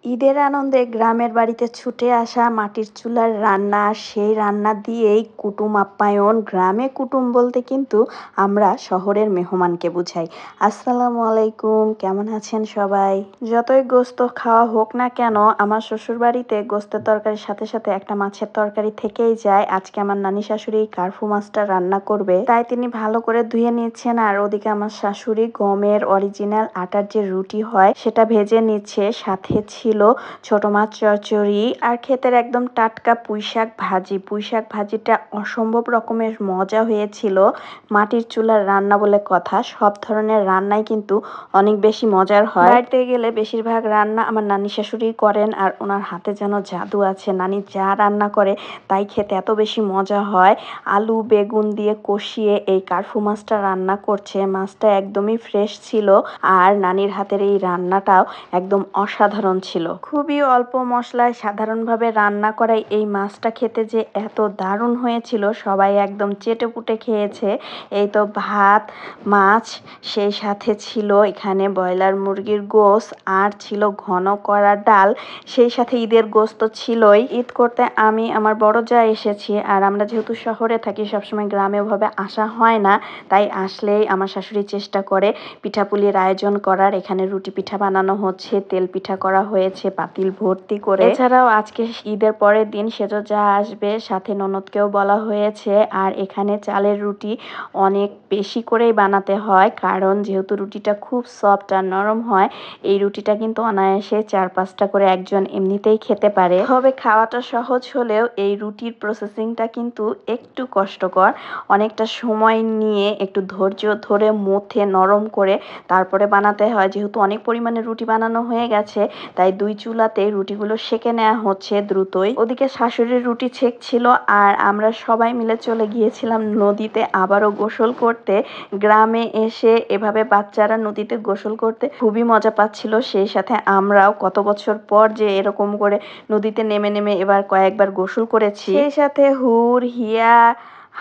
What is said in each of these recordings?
ঈদের আনন্দে গ্রামের বাড়িতে ছুটে আসা মাটির চুলার রান্না, সেই রান্না দিয়েই কুটুম আপ্যায়ন। গ্রামে কুটুম বলতে কিন্তু আমরা শহরের মেহমানকে বুঝাই। আসসালামু আলাইকুম, কেমন আছেন সবাই? যতই গোস্ত খাওয়া হোক না কেন, আমার শ্বশুর বাড়িতে গোস্তের তরকারির সাথে সাথে একটা মাছের তরকারি থেকেই যায়। আজকে আমার নানি শাশুড়ি কার্ফু মাছটা রান্না করবে, তাই তিনি ভালো করে ধুয়ে নিচ্ছেন। আর ওদিকে আমার শাশুড়ি গমের অরিজিনাল আটার যে রুটি হয় সেটা ভেজে নিচ্ছে, সাথে ছিল ছোট মাছ চচ্চড়ি আর ক্ষেতের একদম টাটকা পুঁইশাক ভাজি। পুঁইশাক ভাজিটা অসম্ভব রকমের মজা হয়েছিল। মাটির চুলার রান্না বলে কথা, সব ধরনের রান্নাই কিন্তু অনেক বেশি মজার হয়। বাড়িতে গেলে বেশিরভাগ রান্না আমার নানি শাশুড়ি করেন, আর ওনার হাতে যেন জাদু আছে। নানি যা রান্না করে তাই খেতে এত বেশি মজা হয়। আলু বেগুন দিয়ে কষিয়ে এই কার্ফু মাছটা রান্না করছে। মাছটা একদমই ফ্রেশ ছিল, আর নানির হাতের এই রান্নাটাও একদম অসাধারণ ছিল। খুবই অল্প মশলায় সাধারণভাবে রান্না করাই এই মাছটা খেতে যে এত দারুণ হয়েছিল, সবাই একদম চেটেপুটে খেয়েছে। এই তো ভাত, মাছ, সেই সাথে ছিল এখানে ব্রয়লার মুরগির গোশত, আর ছিল ঘন করা ডাল, সেই সাথে ঈদের গোশত ছিলই। ঈদ করতে আমি আমার বড় যা এসেছি, আর আমরা যেহেতু শহরে থাকি সবসময় গ্রামে ওভাবে আসা হয় না, তাই আসলেই আমার শাশুড়ি চেষ্টা করে পিঠাপুলির আয়োজন করার। এখানে রুটি পিঠা বানানো হচ্ছে, তেল পিঠা করা হয়েছে পাতিল ভর্তি করে। এছাড়াও আজকে ঈদের পরের দিন সেজো যা আসবে, সাথে ননদকেও বলা হয়েছে। আর এখানে চালের রুটি অনেক বেশি করেই বানাতে হয়, কারণ যেহেতু রুটিটা খুব সফট আর নরম হয়, এই রুটিটা কিন্তু অনায়াসে 4-5টা করে একজন এমনিতেই খেতে পারে। তবে খাওয়াটা সহজ হলেও এই রুটির প্রসেসিংটা কিন্তু একটু কষ্টকর। অনেকটা সময় নিয়ে একটু ধৈর্য ধরে মথে নরম করে তারপরে বানাতে হয়। যেহেতু অনেক পরিমাণে রুটি বানানো হয়ে গেছে, তাই 2 চুলাতে রুটিগুলো সেঁকে নেওয়া হচ্ছে দ্রুতই। ওদিকে শাশুড়ির রুটি ছেঁকছিল, আর আমরা সবাই মিলে চলে গিয়েছিলাম নদীতে আবারও গোসল করতে। গ্রামে এসে এভাবে বাচ্চারা নদীতে গোসল করতে খুবই মজা পাচ্ছিল, সেই সাথে আমরাও কত বছর পর যে এরকম করে নদীতে নেমে নেমে এবার কয়েকবার গোসল করেছি। সেই সাথে হুর, হিয়া,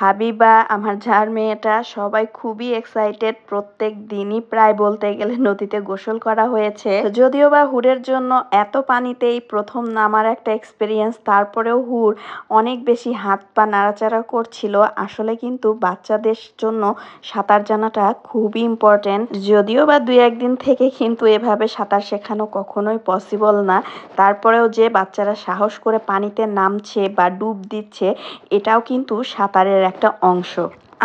হাবিবা, আমার ঝার মেয়েটা সবাই খুবই এক্সাইটেড। প্রত্যেক দিনই প্রায় বলতে গেলে নদীতে গোসল করা হয়েছে। যদিও বা হুরের জন্য এত পানিতেই প্রথম নামার একটা এক্সপিরিয়েন্স, তারপরেও হুর অনেক বেশি হাত পা নাড়াচাড়া করছিল। আসলে কিন্তু বাচ্চাদের জন্য সাঁতার জানাটা খুবই ইম্পর্টেন্ট। যদিও বা 2-1 দিন থেকে কিন্তু এভাবে সাঁতার শেখানো কখনোই পসিবল না, তারপরেও যে বাচ্চারা সাহস করে পানিতে নামছে বা ডুব দিচ্ছে, এটাও কিন্তু সাঁতারের একটা অংশ।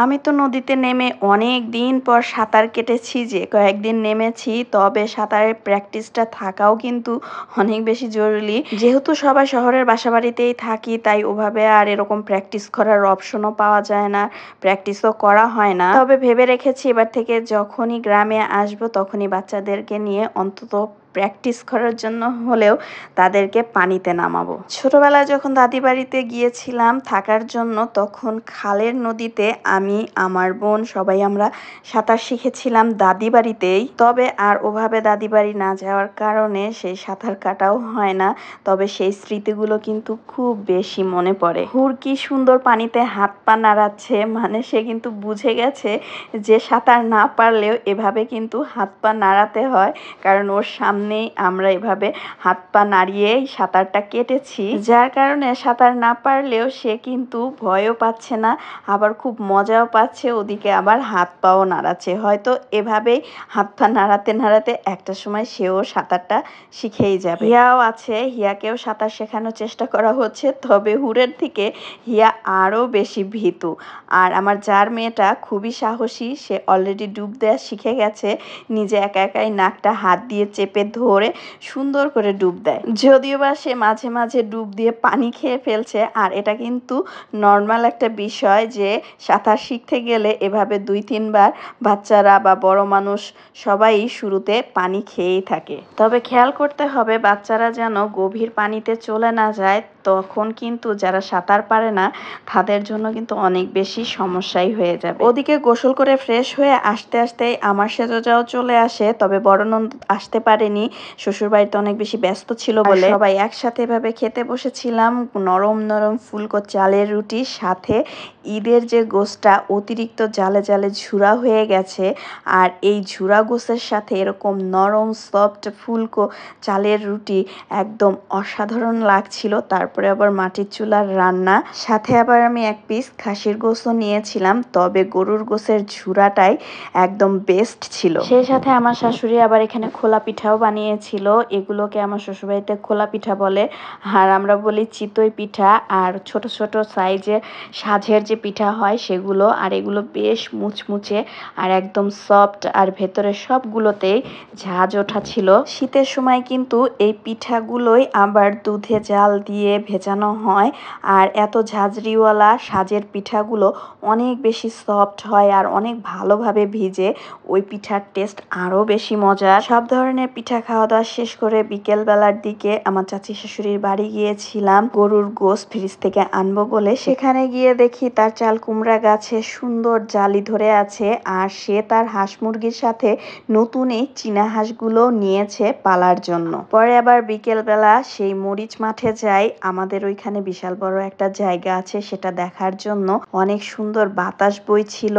আমি তো নদীতে নেমে অনেক দিন পর সাঁতার কেটেছি, যে কয়েকদিন নেমেছি, তবে সাঁতারের প্র্যাকটিসটা থাকাও কিন্তু অনেক বেশি জরুরি। যেহেতু সবাই শহরের বাসাবাড়িতেই থাকি, তাই ওভাবে আর এরকম প্র্যাকটিস করার অপশনও পাওয়া যায় না, প্র্যাকটিসও করা হয় না। তবে ভেবে রেখেছি এবার থেকে যখনই গ্রামে আসবো তখনই বাচ্চাদেরকে নিয়ে অন্তত প্র্যাকটিস করার জন্য হলেও তাদেরকে পানিতে নামাবো। ছোটবেলায় যখন দাদি বাড়িতে গিয়েছিলাম থাকার জন্য, তখন খালের নদীতে আমি, আমার বোন সবাই আমরা সাঁতার শিখেছিলাম দাদি বাড়িতেই। তবে আর ওভাবে দাদি বাড়ি না যাওয়ার কারণে সেই সাঁতার কাটাও হয় না, তবে সেই স্মৃতিগুলো কিন্তু খুব বেশি মনে পড়ে। হুর কি সুন্দর পানিতে হাত পা নাড়াচ্ছে, মানে সে কিন্তু বুঝে গেছে যে সাঁতার না পারলেও এভাবে কিন্তু হাত পা নাড়াতে হয়, কারণ ওর সামনেই আমরা এভাবে হাত পা নাড়িয়েই সাঁতারটা কেটেছি। যার কারণে সাঁতার না পারলেও সে কিন্তু ভয়ও পাচ্ছে না, আবার খুব মজাও পাচ্ছে, ওদিকে আবার হাত পাও নাড়াচ্ছে। হয়তো এভাবেই হাত পা নাড়াতে নাড়াতে একটা সময় সেও সাঁতারটা শিখেই যাবে। হিয়াও আছে, হিয়াকেও সাঁতার শেখানোর চেষ্টা করা হচ্ছে, তবে হুরের থেকে হিয়া আরও বেশি ভীতু। আর আমার যার মেয়েটা খুবই সাহসী, সে অলরেডি ডুব দেওয়া শিখে গেছে, নিজে একা একাই নাকটা হাত দিয়ে চেপে ধরে সুন্দর করে ডুব দেয়। যদিও বা সে মাঝে মাঝে ডুব দিয়ে পানি খেয়ে ফেলছে, আর এটা কিন্তু নর্মাল একটা বিষয় যে সাঁতার শিখতে গেলে এভাবে 2-3 বার বাচ্চারা বা বড় মানুষ সবাই শুরুতে পানি খেয়েই থাকে। তবে খেয়াল করতে হবে বাচ্চারা যেন গভীর পানিতে চলে না যায়, তখন কিন্তু যারা সাঁতার পারে না তাদের জন্য কিন্তু অনেক বেশি সমস্যাই হয়ে যাবে। ওদিকে গোসল করে ফ্রেশ হয়ে আসতে আসতেই আমার সেজো যাও চলে আসে, তবে বড় ননদ আসতে পারেনি। পারিনি, শ্বশুরবাড়িতে অনেক বেশি ব্যস্ত ছিল বলে। সবাই একসাথে এভাবে খেতে বসেছিলাম, নরম নরম ফুলকো চালের রুটির সাথে ঈদের যে গোশটা অতিরিক্ত জালে জালে ঝুরা হয়ে গেছে, আর এই ঝুরা গোশের সাথে এরকম নরম সফট ফুলকো চালের রুটি একদম অসাধারণ লাগছিল। তারপরে আবার মাটির চুলার রান্না, সাথে আবার আমি এক পিস খাসির গোশও নিয়েছিলাম, তবে গরুর গোশের ঝুরাটাই একদম বেস্ট ছিল। সেই সাথে আমার শাশুড়ি আবার এখানে খোলা পিঠাও বানিয়েছিল, এগুলোকে আমার শ্বশুরবাড়িতে খোলা পিঠা বলে, আর আমরা বলি চিতই পিঠা। আর ছোট ছোট সাইজের সাজের যে পিঠা হয় সেগুলো, আর এগুলো বেশ মুচমুচে আর একদম সফট, আর ভেতরে সবগুলোতেই ঝাঁজ ওঠা ছিল। শীতের সময় কিন্তু এই পিঠাগুলোই আবার দুধে জাল দিয়ে ভেজানো হয়, আর এত ঝাঁঝরিওয়ালা সাজের পিঠাগুলো অনেক বেশি সফট হয় আর অনেক ভালোভাবে ভিজে, ওই পিঠার টেস্ট আরও বেশি মজার। সব ধরনের পিঠা খাওয়া দাওয়া শেষ করে বিকেলবেলার দিকে আমার চাচি শাশুড়ির বাড়ি গিয়েছিলাম গরুর গোশত ফ্রিজ থেকে আনবো বলে। সেখানে গিয়ে দেখি তার চাল কুমড়া গাছে সুন্দর জালি ধরে আছে, আর সে তার হাঁস মুরগির সাথে নতুন এই চীনা হাঁসগুলো নিয়েছে পালার জন্য। পরে আবার বিকেলবেলা সেই মরিচ মাঠে যাই, আমাদের ওইখানে বিশাল বড় একটা জায়গা আছে, সেটা দেখার জন্য। অনেক সুন্দর বাতাস বইছিল,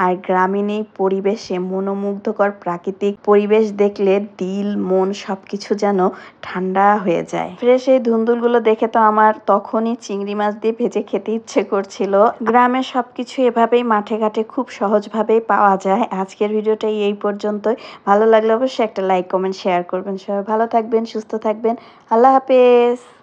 আর গ্রামীণ এই পরিবেশে মনোমুগ্ধকর প্রাকৃতিক পরিবেশ দেখলে দিল মন সবকিছু যেন ঠান্ডা হয়ে যায়। ফ্রেশ এই ধুন্দুলগুলো দেখে তো আমার তখনই চিংড়ি মাছ দিয়ে ভেজে খেতে ইচ্ছে করছিল। গ্রামে সবকিছু এভাবেই মাঠে ঘাটে খুব সহজভাবেই পাওয়া যায়। আজকের ভিডিওটা এই পর্যন্তই। ভালো লাগলে অবশ্যই একটা লাইক কমেন্ট শেয়ার করবেন। সবাই ভালো থাকবেন, সুস্থ থাকবেন। আল্লাহ হাফেজ।